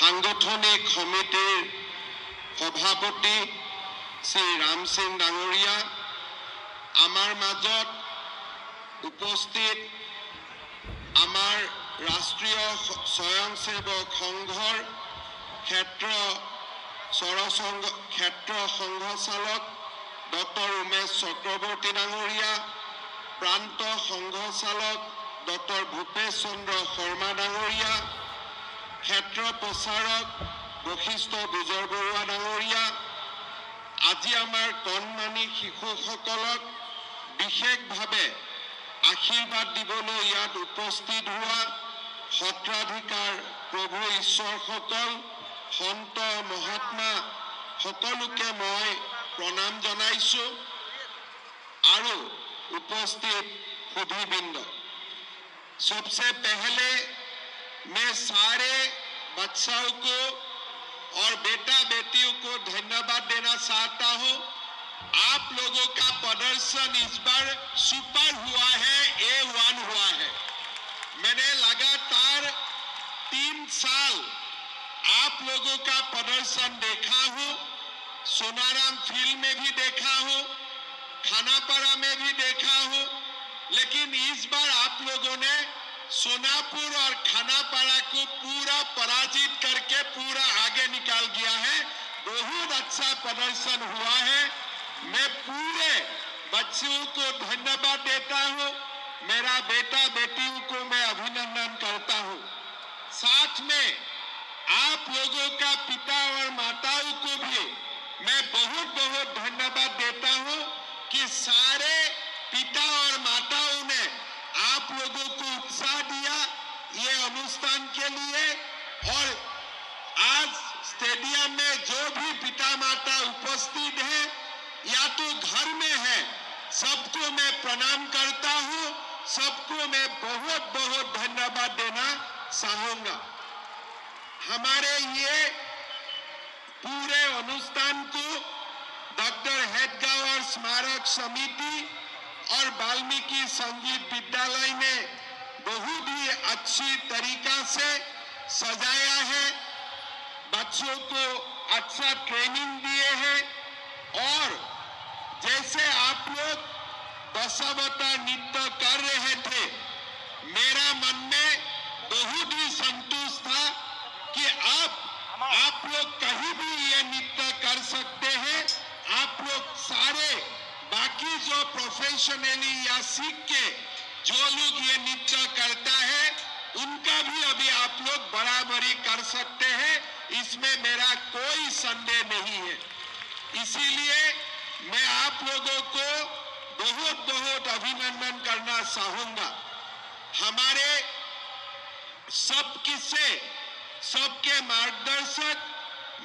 সাংগঠনিক সমিতিৰ সভাপতি শ্ৰী ৰাম সিং ডাঙৰীয়া, আমাৰ মাজত উপস্থিত আমাৰ ৰাষ্ট্ৰীয় স্বয়ংসেৱক সংঘৰ ক্ষেত্ৰ সংঘচালক ডক্টৰ উমেশ চক্ৰৱৰ্তী ডাঙৰীয়া, প্ৰান্ত সংঘচালক ডক্টৰ ভূপেশ চন্দ্ৰ শৰ্মা ডাঙৰীয়া, ক্ষেত্ৰ প্ৰচাৰক বশিষ্ঠ দুজৰ বৰুৱা ডাঙৰীয়া, আজি আমাৰ কণমানি শিশুসকলক বিশেষভাৱে আশীৰ্বাদ দিবলৈ ইয়াত উপস্থিত হোৱা সত্ৰাধিকাৰ প্ৰভু ঈশ্বৰসকল, সন্ত মহাত্মা সকলোকে মই প্ৰণাম জনাইছোঁ আৰু उपस्थित सुधीबृंद। सबसे पहले मैं सारे बच्चों को और बेटा बेटियों को धन्यवाद देना चाहता हूं। आप लोगों का प्रदर्शन इस बार सुपर हुआ है, A1 हुआ है। मैंने लगातार 3 साल आप लोगों का प्रदर्शन देखा हूं, सोनाराम फील्ड में भी देखा हूं, खानापारा में भी देखा हूं, लेकिन इस बार आप लोगों ने सोनापुर और खानापारा को पूरा पराजित करके पूरा आगे निकाल गया है। बहुत अच्छा प्रदर्शन हुआ है। मैं पूरे बच्चों को धन्यवाद देता हूं, मेरा बेटा बेटियों को मैं अभिनंदन करता हूं। साथ में आप लोगों का पिता और माताओं को भी मैं बहुत बहुत धन्यवाद देता हूं कि सारे पिता और माताओं ने आप लोगों को उत्साह दिया ये अनुष्ठान के लिए। और आज स्टेडियम में जो भी पिता माता उपस्थित हैं या तो घर में है, सबको मैं प्रणाम करता हूं, सबको मैं बहुत बहुत धन्यवाद देना चाहूंगा। हमारे ये पूरे अनुष्ठान को डॉक्टर हेडगावर स्मारक समिति और वाल्मीकि संगीत विद्यालय ने बहुत ही अच्छी तरीका से सजाया है, बच्चों को अच्छा ट्रेनिंग दिए हैं। और जैसे आप लोग दशावतार नृत्य कर रहे थे, मेरा मन में बहुत ही संतोष था कि अब आप लोग कहीं भी ये नृत्य कर सकते हैं। आप लोग सारे बाकी जो प्रोफेशनली या सीख के जो लोग ये नृत्य करता है उनका भी अभी आप लोग बराबरी कर सकते हैं, इसमें मेरा कोई संदेह नहीं है। इसीलिए मैं आप लोगों को बहुत बहुत अभिनंदन करना चाहूंगा। हमारे सबके मार्गदर्शक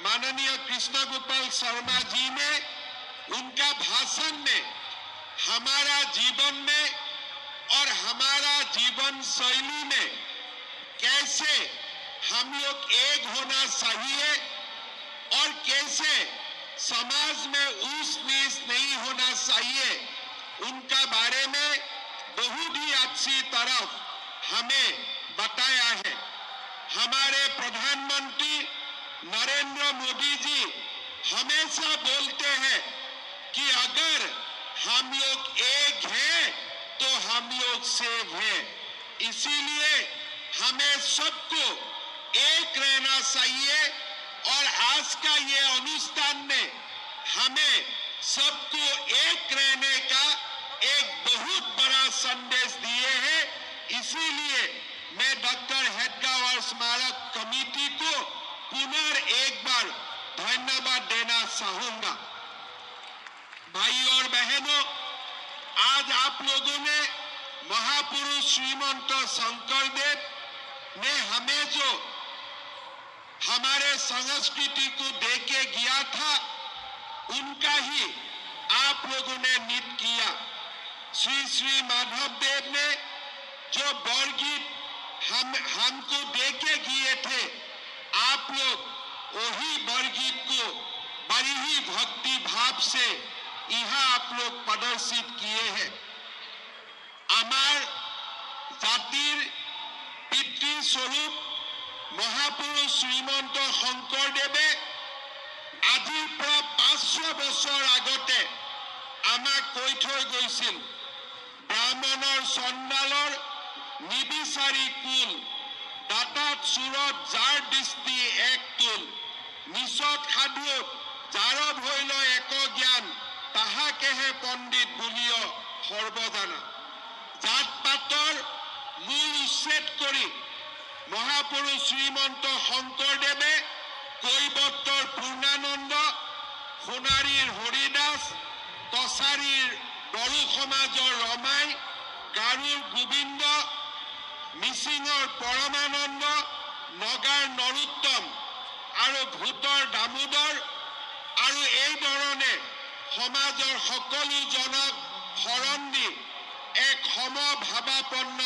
माननीय कृष्ण गोपाल शर्मा जी ने उनका भाषण में हमारा जीवन में और हमारा जीवन शैली में कैसे हम लोग एक होना चाहिए और कैसे समाज में ऊंच नीच नहीं होना चाहिए, उनका बारे में बहुत ही अच्छी तरह हमें बताया है। हमारे प्रधानमंत्री नरेंद्र मोदी जी हमेशा बोलते हैं कि अगर हम लोग एक हैं तो हम लोग सेव हैं। इसीलिए हमें सबको एक रहना चाहिए और आज का ये अनुष्ठान में हमें सबको एक रहने का एक बहुत बड़ा संदेश दिए हैं। इसीलिए मैं डॉक्टर हेडगावर स्मारक कमेटी को पुनः एक बार धन्यवाद देना चाहूंगा। भाई और बहनों, आज आप लोगों ने महापुरुष श्रीमंत शंकरदेव ने हमें जो हमारे संस्कृति को देके गया था उनका ही आप लोगों ने नृत्य किया। श्री श्री माधव देव ने जो बरगीत हमको देके गए थे, आप लोग वही बरगीत को बड़ी ही भक्ति भाव से यहाँ आप लोग प्रदर्शित किए हैं। अमर जातिर पितृ स्वरूप মহাপুৰুষ শ্ৰীমন্ত শংকৰদেৱে আজিৰ পৰা 500 বছৰ আগতে আমাক কৈ থৈ গৈছিল, ব্ৰাহ্মণৰ চণ্ডালৰ নিবিচাৰি কুল, দাঁতাত চুৰত যাৰ দৃষ্টি এক তুল, নিচত সাধুত যাৰ ভৈল এক জ্ঞান, তাহাকেহে পণ্ডিত বুলিয় সৰ্বজানা। জাত পাতৰ মূল উচ্ছেদ কৰি মহাপুৰুষ শ্ৰীমন্ত শংকৰদেৱে কৈবৰ্তৰ পূৰ্ণানন্দ, সোণাৰীৰ হৰিদাস, কছাৰীৰ বড়ো সমাজৰ ৰমাই, গাৰোৰ গোবিন্দ, মিচিঙৰ পৰমানন্দ, নগাৰ নৰোত্তম আৰু ভূতৰ দামোদৰ আৰু এই ধৰণে সমাজৰ সকলো জনক শৰণ দি এক সমভাৱাপন্ন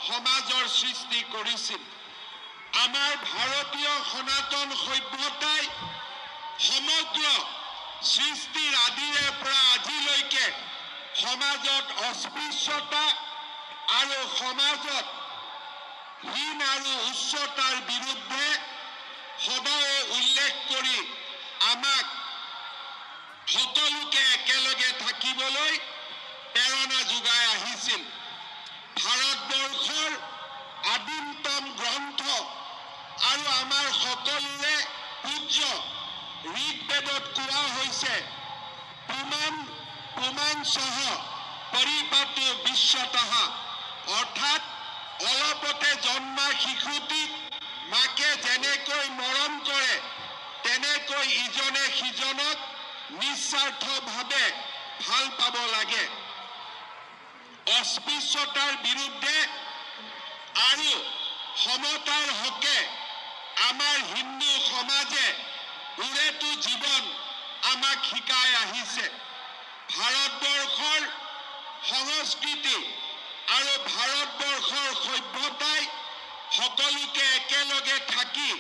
সমাজৰ সৃষ্টি কৰিছিল। আমাৰ ভাৰতীয় সনাতন সভ্যতাই সমগ্ৰ সৃষ্টিৰ আদিৰে পৰা আজিলৈকে সমাজত অস্পৃশ্যতা আৰু সমাজত হীন আৰু উচ্চতাৰ বিৰুদ্ধে সদায় উল্লেখ কৰি আমাক সকলোকে একেলগে থাকিবলৈ প্ৰেৰণা যোগাই আহিছিল। ভাৰতবৰ্ষৰ আদিমতম গ্ৰন্থ আৰু আমাৰ সকলোৰে পূজ্য ঋগ্বেদত কোৱা হৈছে, পুমান সহ পৰিপাটো বিশ্বতঃ, অৰ্থাৎ অলপতে জন্মা শিশুটিক মাকে যেনেকৈ মৰম কৰে তেনেকৈ ইজনে সিজনক নিস্বাৰ্থভাৱে ভাল পাব লাগে। অস্পৃশ্যতাৰ বিৰুদ্ধে আৰু সমতাৰ হকে আমাৰ হিন্দু সমাজে উৰেটো জীৱন আমাক শিকাই আহিছে। ভাৰতবৰ্ষৰ সংস্কৃতি আৰু ভাৰতবৰ্ষৰ সভ্যতাই সকলোকে একেলগে থাকি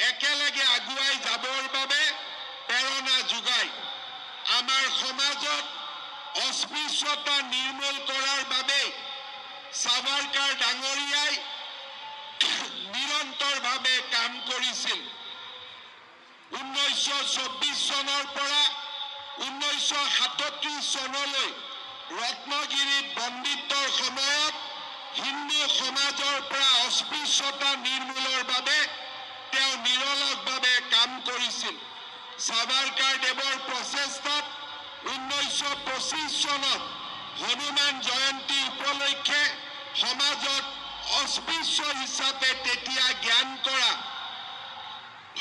একেলগে আগুৱাই যাবৰ বাবে প্ৰেৰণা যোগায়। আমাৰ সমাজত অস্পৃশ্যতা নিৰ্মূল কৰাৰ বাবে সাভাৰকাৰ ডাঙৰীয়াই নিৰন্তৰভাৱে কাম কৰিছিল। 1924 চনৰ পৰা 1937 চনলৈ ৰত্নগিৰিত বন্দিত্বৰ সময়ত হিন্দু সমাজৰ পৰা অস্পৃশ্যতা নিৰ্মূলৰ বাবে তেওঁ নিৰলসভাৱে কাম কৰিছিল। সাভাৰকাৰ দেৱৰ প্ৰচেষ্টাত 1925 চনত হনুমান জয়ন্তী উপলক্ষে সমাজত অস্পৃশ্য হিচাপে তেতিয়া জ্ঞান কৰা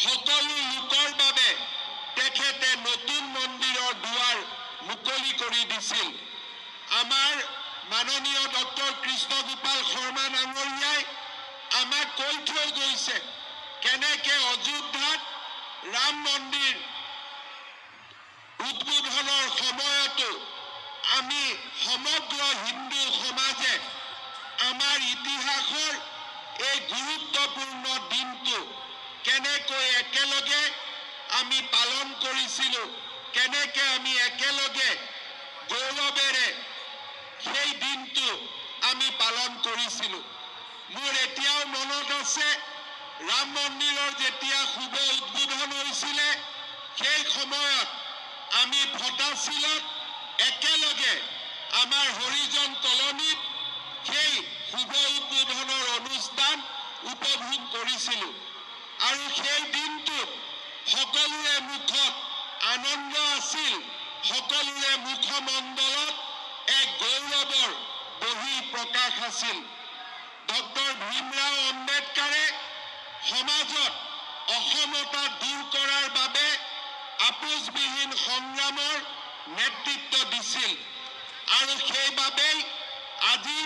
সকলো লোকৰ বাবে তেখেতে নতুন মন্দিৰৰ দুৱাৰ মুকলি কৰি দিছিল। আমাৰ মাননীয় ডক্টৰ কৃষ্ণগোপাল শৰ্মা ডাঙৰীয়াই আমাক কৈ থৈ গৈছে, কেনেকে অযোধ্যাত ৰাম মন্দিৰ উদ্বোধনৰ সময়তো আমি সমগ্ৰ হিন্দু সমাজে আমাৰ ইতিহাসৰ এই গুৰুত্বপূৰ্ণ দিনটো কেনেকৈ একেলগে আমি পালন কৰিছিলো, কেনেকে আমি একেলগে গৌৰৱেৰে সেই দিনটো আমি পালন কৰিছিলো। মোৰ এতিয়াও মনত আছে, ৰাম মন্দিৰৰ যেতিয়া শুভ উদ্বোধন হৈছিলে সেই সময়ত আমি ভটাশিলত একেলগে আমাৰ হৰিজন কলনীত সেই শুভ উদ্বোধনৰ অনুষ্ঠান উপভোগ কৰিছিলো। আৰু সেই দিনটোত সকলোৰে মুখত আনন্দ আছিল, সকলোৰে মুখমণ্ডলত এক গৌৰৱৰ বহি প্ৰকাশ আছিল। ডক্টৰ ভীমৰাও আম্বেদকাৰে সমাজত অসমতা দূৰ কৰাৰ বাবে আপোচবিহীন সংগ্ৰামৰ নেতৃত্ব দিছিল। আৰু সেইবাবেই আজি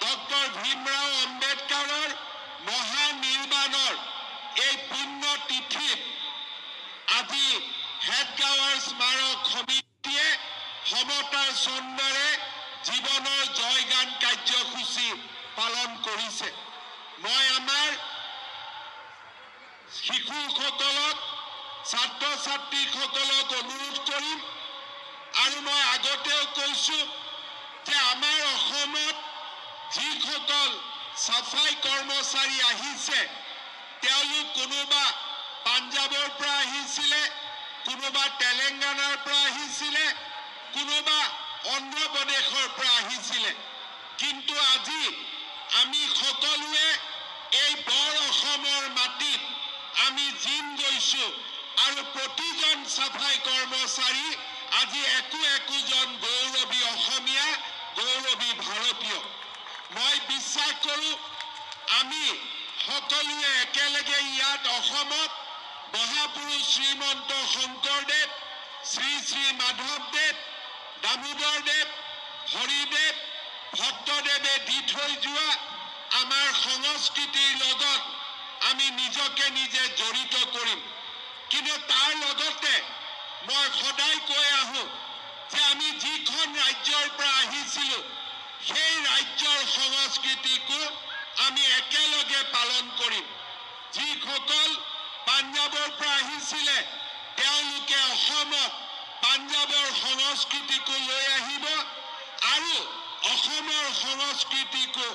ডক্টৰ ভীমৰাও আম্বেদকাৰৰ মহানিৰ্বাণৰ এই পুণ্য তিথিত আজি হেডগাঁৱৰ স্মাৰক সমিতিয়ে সমতাৰ চন্দ্ৰৰে জীৱনৰ জয়গান কাৰ্যসূচী পালন কৰিছে। মই আমাৰ শিশুসকলক, ছাত্ৰ ছাত্ৰীসকলক অনুৰোধ কৰিম, আৰু মই আগতেও কৈছো যে আমাৰ অসমত যিসকল সাফাই কৰ্মচাৰী আহিছে তেওঁলোক কোনোবা পাঞ্জাবৰ পৰা আহিছিলে, কোনোবা তেলেংগানাৰ পৰা আহিছিলে, কোনোবা অন্ধ্ৰ প্ৰদেশৰ পৰা আহিছিলে। কিন্তু আজি আমি সকলোৱে এই বৰ অসমৰ মাটিত আমি জিম গৈছো আৰু প্ৰতিজন সাফাই কৰ্মচাৰী আজি একোজন গৌৰৱী অসমীয়া, গৌৰৱী ভাৰতীয়। মই বিশ্বাস কৰোঁ আমি সকলোৱে একেলগে ইয়াত অসমত মহাপুৰুষ শ্ৰীমন্ত শংকৰদেৱ, শ্ৰী শ্ৰী মাধৱদেৱ, দামোদৰদেৱ, হৰিদেৱ, ভট্টদেৱে দি থৈ যোৱা আমাৰ সংস্কৃতিৰ লগত আমি নিজকে নিজে জড়িত কৰিম। কিন্তু তাৰ লগতে মই সদায় কৈ আহোঁ যে আমি যিখন ৰাজ্যৰ পৰা আহিছিলোঁ সেই ৰাজ্যৰ সংস্কৃতিকো আমি একেলগে পালন কৰিম। যিসকল পাঞ্জাবৰ পৰা আহিছিলে তেওঁলোকে অসমত পাঞ্জাবৰ সংস্কৃতিকো লৈ আহিব আৰু অসমৰ সংস্কৃতিকো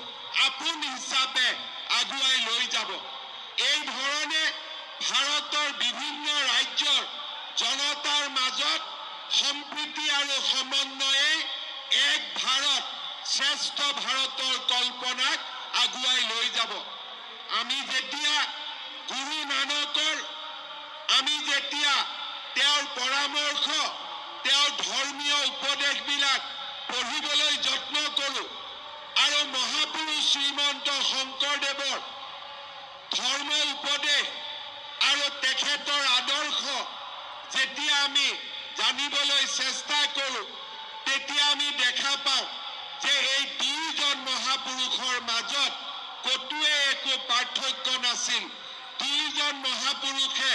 আপোন হিচাপে আগুৱাই লৈ যাব। এই ধৰণে ভাৰতৰ বিভিন্ন ৰাজ্যৰ জনতাৰ মাজত সম্প্ৰীতি আৰু সমন্বয়ে এক ভাৰত শ্ৰেষ্ঠ ভাৰতৰ কল্পনাক আগুৱাই লৈ যাব। আমি যেতিয়া গুৰু নানকৰ তেওঁৰ পৰামৰ্শ, তেওঁৰ ধৰ্মীয় উপদেশবিলাক পঢ়িবলৈ যত্ন কৰোঁ আৰু মহাপুৰুষ শ্ৰীমন্ত শংকৰদেৱৰ ধৰ্ম উপদেশ আৰু তেখেতৰ আদৰ্শ যেতিয়া আমি জানিবলৈ চেষ্টা কৰোঁ তেতিয়া আমি দেখা পাওঁ যে এই দুইজন মহাপুৰুষৰ মাজত কতোৱে একো পাৰ্থক্য নাছিল। দুইজন মহাপুৰুষে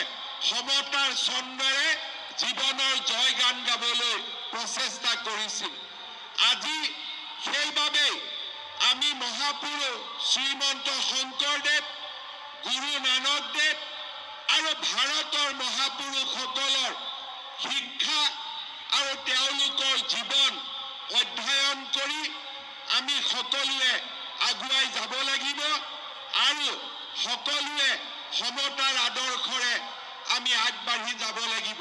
সমতাৰ ছন্দেৰে জীৱনৰ জয়গান গাবলৈ প্ৰচেষ্টা কৰিছিল। আজি সেইবাবেই আমি মহাপুৰুষ শ্ৰীমন্ত শংকৰদেৱ, গুৰু নানকদেৱ আৰু ভাৰতৰ মহাপুৰুষসকলৰ শিক্ষা আৰু তেওঁলোকৰ জীৱন অধ্যয়ন কৰি আমি সকলোৱে আগুৱাই যাব লাগিব আৰু সকলোৱে সমতাৰ আদৰ্শৰে আমি আগবাঢ়ি যাব লাগিব।